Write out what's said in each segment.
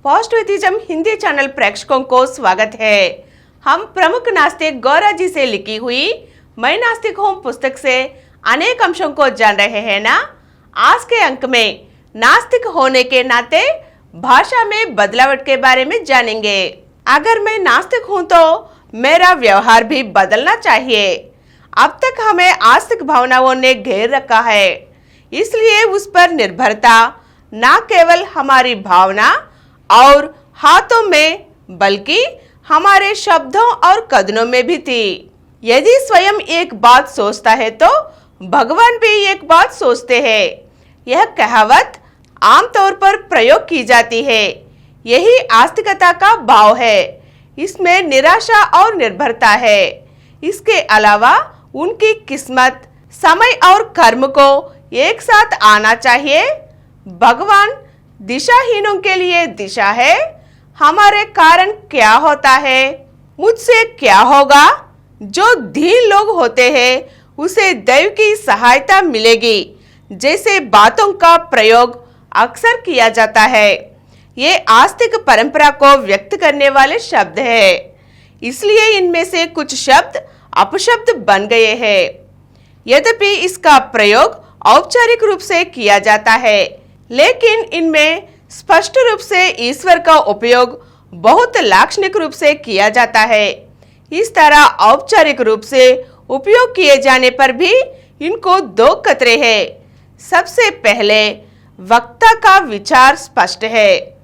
Positivism Hindi channel प्रेक्षकों को स्वागत है। हम प्रमुख नास्तिक गौरा जी से लिखी हुई मैं नास्तिक हूँ पुस्तक से अनेक अंशों को जान रहे हैं ना। आज के अंक में नास्तिक होने के नाते भाषा में बदलावट के बारे में जानेंगे। अगर मैं नास्तिक हूँ तो मेरा व्यवहार भी बदलना चाहिए। अब तक हमें आस्तिक भावनाओं ने घेर रखा है, इसलिए उस पर निर्भरता न केवल हमारी भावना और हाथों में बल्कि हमारे शब्दों और कदमों में भी थी। यदि स्वयं एक बात सोचता है तो भगवान भी एक बात सोचते हैं। यह कहावत आमतौर पर प्रयोग की जाती है। यही आस्तिकता का भाव है। इसमें निराशा और निर्भरता है। इसके अलावा उनकी किस्मत, समय और कर्म को एक साथ आना चाहिए। भगवान दिशाहीनों के लिए दिशा है। हमारे कारण क्या होता है, मुझसे क्या होगा। जो दीन लोग होते हैं उसे दैव की सहायता मिलेगी जैसे बातों का प्रयोग अक्सर किया जाता है। ये आस्तिक परंपरा को व्यक्त करने वाले शब्द हैं, इसलिए इनमें से कुछ शब्द अपशब्द बन गए हैं। यद्यपि इसका प्रयोग औपचारिक रूप से किया जाता है, लेकिन इनमें स्पष्ट रूप से ईश्वर का उपयोग बहुत लाक्षणिक रूप से किया जाता है। इस तरह औपचारिक रूप से उपयोग किए जाने पर भी इनको दो खतरे हैं। सबसे पहले वक्ता का विचार स्पष्ट है,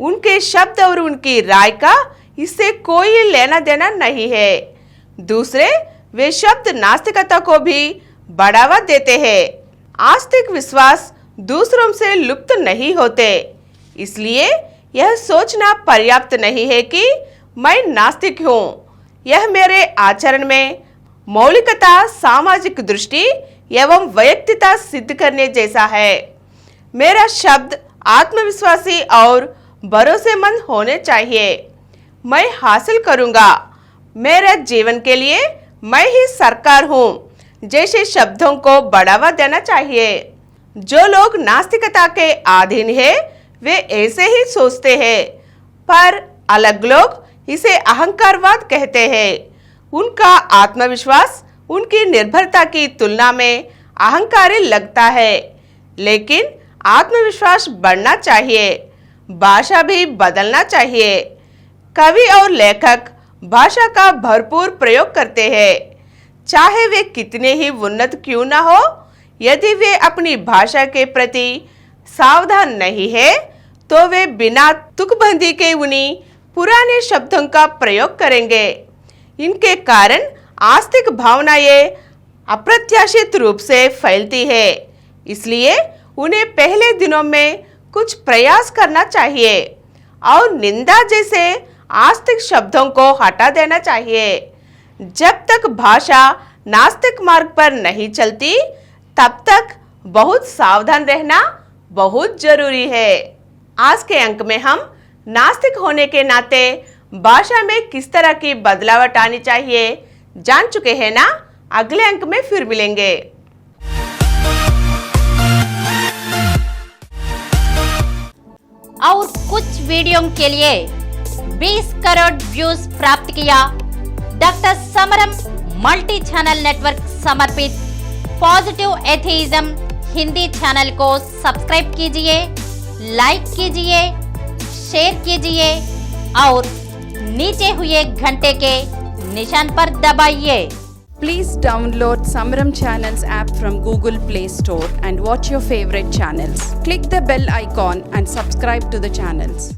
उनके शब्द और उनकी राय का इससे कोई लेना देना नहीं है। दूसरे, वे शब्द नास्तिकता को भी बढ़ावा देते हैं। आस्तिक विश्वास दूसरों से लुप्त नहीं होते, इसलिए यह सोचना पर्याप्त नहीं है कि मैं नास्तिक हूँ। यह मेरे आचरण में मौलिकता, सामाजिक दृष्टि एवं वैयक्तिकता सिद्ध करने जैसा है। मेरा शब्द आत्मविश्वासी और भरोसेमंद होने चाहिए। मैं हासिल करूँगा, मेरे जीवन के लिए मैं ही सरकार हूँ जैसे शब्दों को बढ़ावा देना चाहिए। जो लोग नास्तिकता के अधीन हैं वे ऐसे ही सोचते हैं, पर अलग लोग इसे अहंकारवाद कहते हैं। उनका आत्मविश्वास उनकी निर्भरता की तुलना में अहंकारी लगता है, लेकिन आत्मविश्वास बढ़ना चाहिए। भाषा भी बदलना चाहिए। कवि और लेखक भाषा का भरपूर प्रयोग करते हैं, चाहे वे कितने ही उन्नत क्यों न हो। यदि वे अपनी भाषा के प्रति सावधान नहीं है तो वे बिना तुकबंदी के उन्हीं पुराने शब्दों का प्रयोग करेंगे। इनके कारण आस्तिक भावनाएं अप्रत्याशित रूप से फैलती है, इसलिए उन्हें पहले दिनों में कुछ प्रयास करना चाहिए और निंदा जैसे आस्तिक शब्दों को हटा देना चाहिए। जब तक भाषा नास्तिक मार्ग पर नहीं चलती तब तक बहुत सावधान रहना बहुत जरूरी है। आज के अंक में हम नास्तिक होने के नाते भाषा में किस तरह की बदलावट आनी चाहिए जान चुके हैं ना। अगले अंक में फिर मिलेंगे। और कुछ वीडियो के लिए 20 करोड़ व्यूज प्राप्त किया। डॉक्टर समरम मल्टी चैनल नेटवर्क समर्पित पॉजिटिव एथीइज्म हिंदी चैनल को सब्सक्राइब कीजिए, लाइक कीजिए, शेयर कीजिए और नीचे हुए घंटे के निशान पर दबाइए। Please download Samaram Channels app from Google Play Store and watch your favorite channels. Click the bell icon and subscribe to the channels.